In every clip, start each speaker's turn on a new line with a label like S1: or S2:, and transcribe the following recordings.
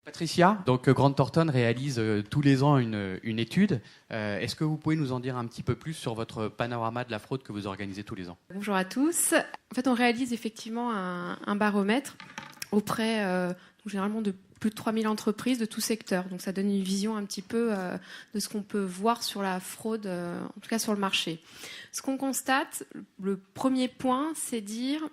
S1: Patricia, donc Grant Thornton réalise tous les ans une étude. Est-ce que vous pouvez nous en dire un petit peu plus sur votre panorama de la fraude que vous organisez tous les ans?
S2: Bonjour à tous. En fait, on réalise effectivement un baromètre auprès généralement de plus de 3000 entreprises de tout secteur. Donc ça donne une vision un petit peu de ce qu'on peut voir sur la fraude, en tout cas sur le marché. Ce qu'on constate, le premier point, c'est dire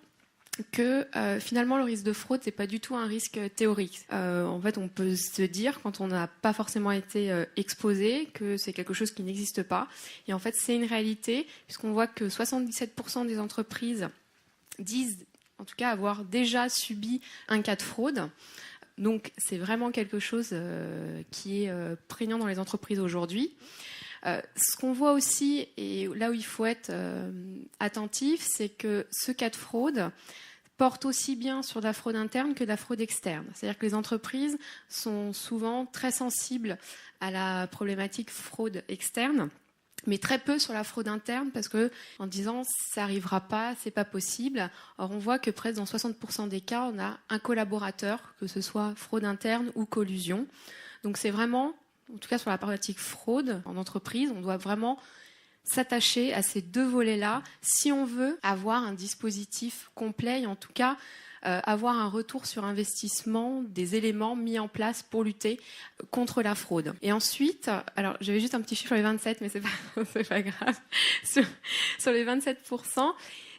S2: que finalement le risque de fraude, c'est pas du tout un risque théorique. En fait, on peut se dire, quand on n'a pas forcément été exposé, que c'est quelque chose qui n'existe pas. Et en fait, c'est une réalité, puisqu'on voit que 77% des entreprises disent, en tout cas, avoir déjà subi un cas de fraude. Donc, c'est vraiment quelque chose qui est prégnant dans les entreprises aujourd'hui. Ce qu'on voit aussi, et là où il faut être attentif, c'est que ce cas de fraude porte aussi bien sur de la fraude interne que de la fraude externe. C'est-à-dire que les entreprises sont souvent très sensibles à la problématique fraude externe, mais très peu sur la fraude interne, parce que en disant ça n'arrivera pas, c'est pas possible. Or, on voit que presque dans 60% des cas, on a un collaborateur, que ce soit fraude interne ou collusion. Donc c'est vraiment, en tout cas sur la problématique fraude en entreprise, on doit vraiment s'attacher à ces deux volets-là si on veut avoir un dispositif complet et en tout cas avoir un retour sur investissement des éléments mis en place pour lutter contre la fraude. Et ensuite, alors j'avais juste un petit chiffre sur les 27, mais c'est pas grave, sur les 27%,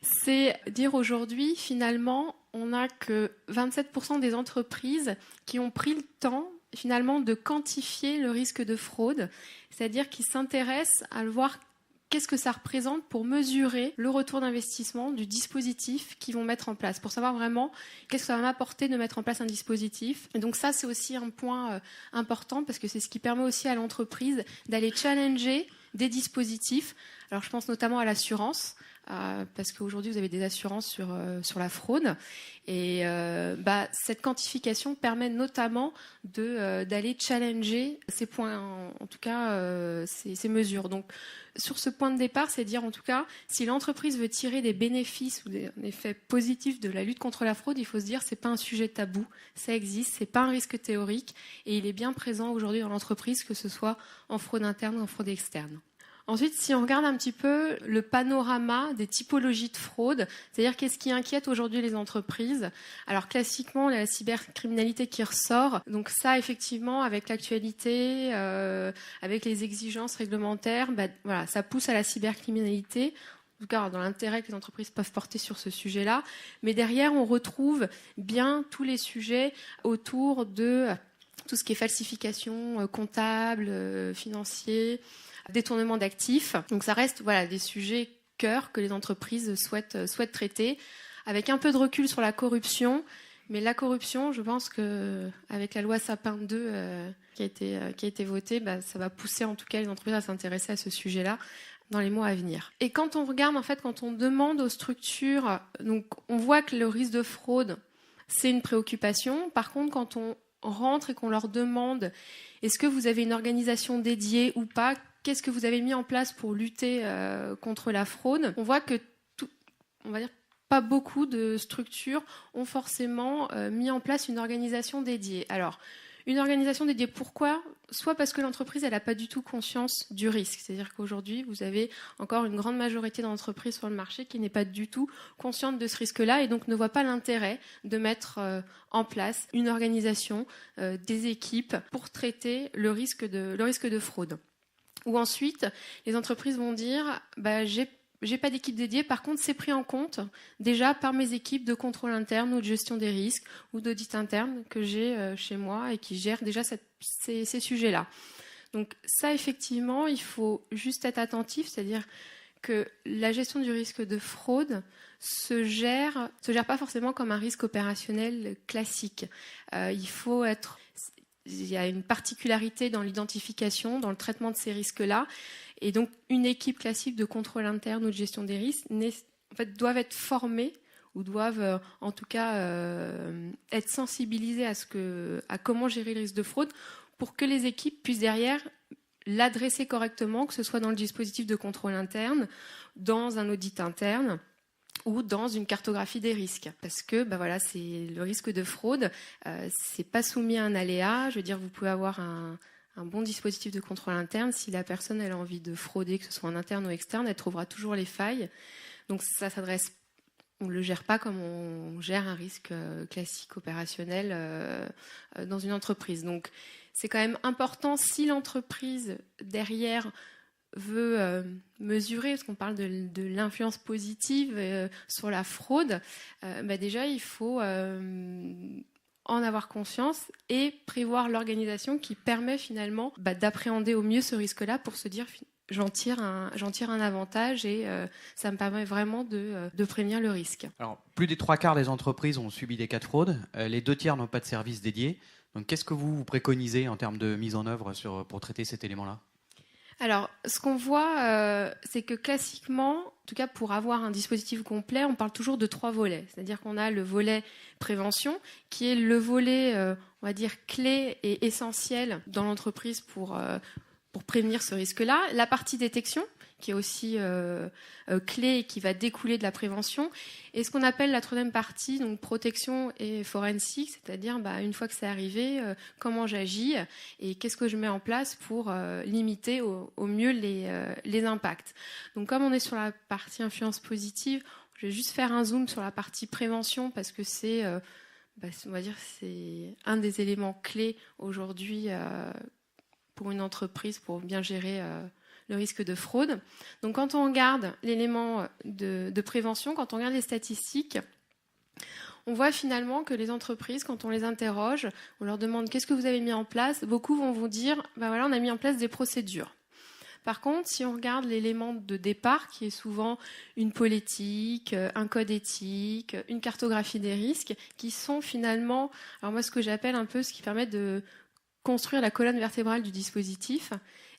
S2: c'est dire aujourd'hui, finalement, on n'a que 27% des entreprises qui ont pris le temps finalement de quantifier le risque de fraude, c'est-à-dire qui s'intéressent à le voir. Qu'est-ce que ça représente pour mesurer le retour d'investissement du dispositif qu'ils vont mettre en place, pour savoir vraiment qu'est-ce que ça va m'apporter de mettre en place un dispositif. Et donc ça, c'est aussi un point important, parce que c'est ce qui permet aussi à l'entreprise d'aller challenger des dispositifs. Alors je pense notamment à l'assurance, parce qu'aujourd'hui vous avez des assurances sur la fraude. Et cette quantification permet notamment d'aller challenger ces points, en tout cas ces mesures. Donc sur ce point de départ, c'est dire en tout cas, si l'entreprise veut tirer des bénéfices ou des effets positifs de la lutte contre la fraude, il faut se dire c'est pas un sujet tabou, ça existe, c'est pas un risque théorique et il est bien présent aujourd'hui dans l'entreprise, que ce soit en fraude interne ou en fraude externe. Ensuite, si on regarde un petit peu le panorama des typologies de fraude, c'est-à-dire qu'est-ce qui inquiète aujourd'hui les entreprises. Alors classiquement, la cybercriminalité qui ressort. Donc ça, effectivement, avec l'actualité, avec les exigences réglementaires, voilà, ça pousse à la cybercriminalité. En tout cas, dans l'intérêt que les entreprises peuvent porter sur ce sujet-là. Mais derrière, on retrouve bien tous les sujets autour de tout ce qui est falsification comptable, financier, détournement d'actifs. Donc ça reste des sujets cœur que les entreprises souhaitent traiter, avec un peu de recul sur la corruption. Mais la corruption, je pense qu'avec la loi Sapin 2 qui a été votée, ça va pousser en tout cas les entreprises à s'intéresser à ce sujet-là dans les mois à venir. Et quand on regarde, en fait, quand on demande aux structures, donc on voit que le risque de fraude, c'est une préoccupation. Par contre, quand on rentre et qu'on leur demande est-ce que vous avez une organisation dédiée ou pas, qu'est-ce que vous avez mis en place pour lutter contre la fraude, on voit que pas beaucoup de structures ont forcément mis en place une organisation dédiée. Alors, une organisation dédiée, pourquoi ? Soit parce que l'entreprise, elle n'a pas du tout conscience du risque. C'est-à-dire qu'aujourd'hui, vous avez encore une grande majorité d'entreprises sur le marché qui n'est pas du tout consciente de ce risque-là et donc ne voit pas l'intérêt de mettre en place une organisation, des équipes pour traiter le risque de fraude. Ou ensuite, les entreprises vont dire j'ai pas d'équipe dédiée, par contre c'est pris en compte déjà par mes équipes de contrôle interne ou de gestion des risques ou d'audit interne que j'ai chez moi et qui gèrent déjà ces sujets-là. Donc ça, effectivement, il faut juste être attentif, c'est-à-dire que la gestion du risque de fraude se gère pas forcément comme un risque opérationnel classique. Il y a une particularité dans l'identification, dans le traitement de ces risques-là. Et donc, une équipe classique de contrôle interne ou de gestion des risques doivent être formées ou doivent, en tout cas, être sensibilisées à comment gérer le risque de fraude pour que les équipes puissent derrière l'adresser correctement, que ce soit dans le dispositif de contrôle interne, dans un audit interne ou dans une cartographie des risques. Parce que c'est le risque de fraude, c'est pas soumis à un aléa. Je veux dire, vous pouvez avoir un bon dispositif de contrôle interne. Si la personne elle a envie de frauder, que ce soit en interne ou externe, elle trouvera toujours les failles. Donc on ne le gère pas comme on gère un risque classique opérationnel dans une entreprise. Donc c'est quand même important, si l'entreprise derrière veut mesurer, parce qu'on parle de l'influence positive sur la fraude, déjà il faut en avoir conscience et prévoir l'organisation qui permet finalement d'appréhender au mieux ce risque-là pour se dire j'en tire un avantage et ça me permet vraiment de prévenir le risque.
S1: Alors, plus des 3/4 des entreprises ont subi des cas de fraude, les 2/3 n'ont pas de service dédié. Donc qu'est-ce que vous préconisez en termes de mise en œuvre pour traiter cet élément-là ?
S2: Alors, ce qu'on voit, c'est que classiquement, en tout cas pour avoir un dispositif complet, on parle toujours de 3 volets. C'est-à-dire qu'on a le volet prévention, qui est le volet, on va dire, clé et essentiel dans l'entreprise pour prévenir ce risque-là. La partie détection, qui est aussi clé et qui va découler de la prévention. Et ce qu'on appelle la 3e partie, donc protection et forensique, c'est-à-dire une fois que c'est arrivé, comment j'agis et qu'est-ce que je mets en place pour limiter au mieux les impacts. Donc comme on est sur la partie influence positive, je vais juste faire un zoom sur la partie prévention parce que c'est, on va dire, c'est un des éléments clés aujourd'hui pour une entreprise pour bien gérer le risque de fraude. Donc quand on regarde l'élément de prévention, quand on regarde les statistiques, on voit finalement que les entreprises, quand on les interroge, on leur demande qu'est-ce que vous avez mis en place, beaucoup vont vous dire on a mis en place des procédures. Par contre, si on regarde l'élément de départ, qui est souvent une politique, un code éthique, une cartographie des risques, qui sont finalement, alors moi ce que j'appelle un peu ce qui permet de construire la colonne vertébrale du dispositif,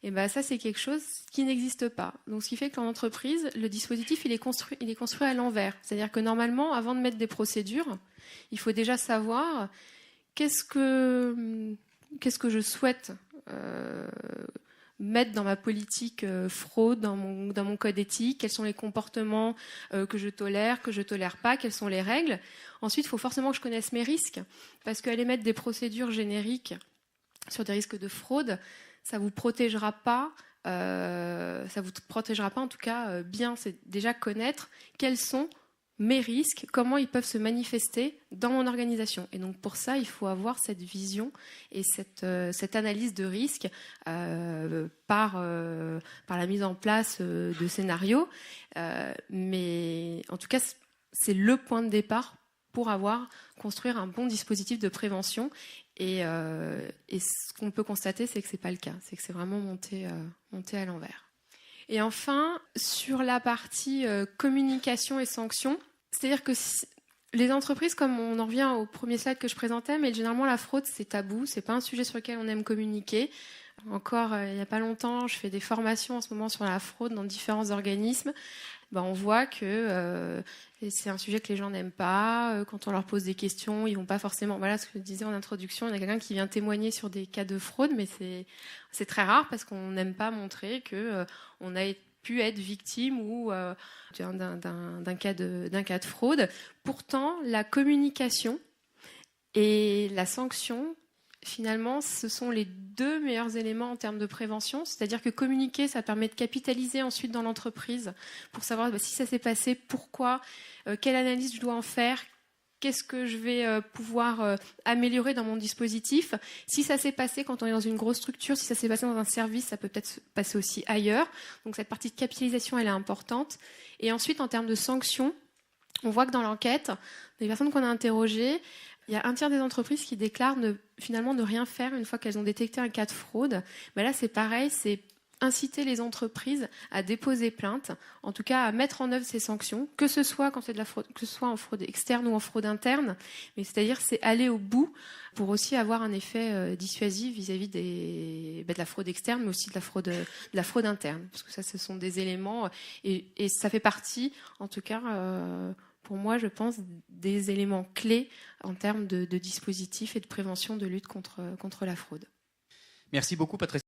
S2: et ça c'est quelque chose qui n'existe pas. Donc ce qui fait qu'en entreprise, le dispositif il est construit à l'envers. C'est-à-dire que normalement, avant de mettre des procédures, il faut déjà savoir qu'est-ce que je souhaite mettre dans ma politique fraude, dans mon code éthique, quels sont les comportements que je tolère pas, quelles sont les règles. Ensuite, il faut forcément que je connaisse mes risques, parce qu'aller mettre des procédures génériques sur des risques de fraude, ça vous protégera pas en tout cas bien. C'est déjà connaître quels sont mes risques, comment ils peuvent se manifester dans mon organisation. Et donc pour ça, il faut avoir cette vision et cette analyse de risque par la mise en place de scénarios. Mais en tout cas, c'est le point de départ pour construire un bon dispositif de prévention. Et ce qu'on peut constater, c'est que c'est pas le cas. C'est que c'est vraiment monté à l'envers. Et enfin, sur la partie communication et sanctions, c'est-à-dire que les entreprises, comme on en revient au premier slide que je présentais, mais généralement la fraude, c'est tabou. C'est pas un sujet sur lequel on aime communiquer. Encore, il n'y a pas longtemps, je fais des formations en ce moment sur la fraude dans différents organismes. On voit que c'est un sujet que les gens n'aiment pas. Quand on leur pose des questions, ils vont pas forcément... Voilà ce que je disais en introduction, il y a quelqu'un qui vient témoigner sur des cas de fraude, mais c'est très rare parce qu'on n'aime pas montrer qu'on a pu être victime ou d'un cas de fraude. Pourtant, la communication et la sanction, finalement, ce sont les 2 meilleurs éléments en termes de prévention. C'est-à-dire que communiquer, ça permet de capitaliser ensuite dans l'entreprise pour savoir si ça s'est passé, pourquoi, quelle analyse je dois en faire, qu'est-ce que je vais pouvoir améliorer dans mon dispositif. Si ça s'est passé quand on est dans une grosse structure, si ça s'est passé dans un service, ça peut peut-être se passer aussi ailleurs. Donc cette partie de capitalisation, elle est importante. Et ensuite, en termes de sanctions, on voit que dans l'enquête, des personnes qu'on a interrogées, il y a 1/3 des entreprises qui déclarent finalement ne rien faire une fois qu'elles ont détecté un cas de fraude. Mais là, c'est pareil, c'est inciter les entreprises à déposer plainte, en tout cas à mettre en œuvre ces sanctions, que ce soit quand c'est de la fraude, que ce soit en fraude externe ou en fraude interne. Mais c'est-à-dire, c'est aller au bout pour aussi avoir un effet dissuasif vis-à-vis de la fraude externe, mais aussi de la fraude interne, parce que ça, ce sont des éléments et ça fait partie, en tout cas. Pour moi, je pense, des éléments clés en termes de dispositifs et de prévention de lutte contre la fraude.
S1: Merci beaucoup, Patricia.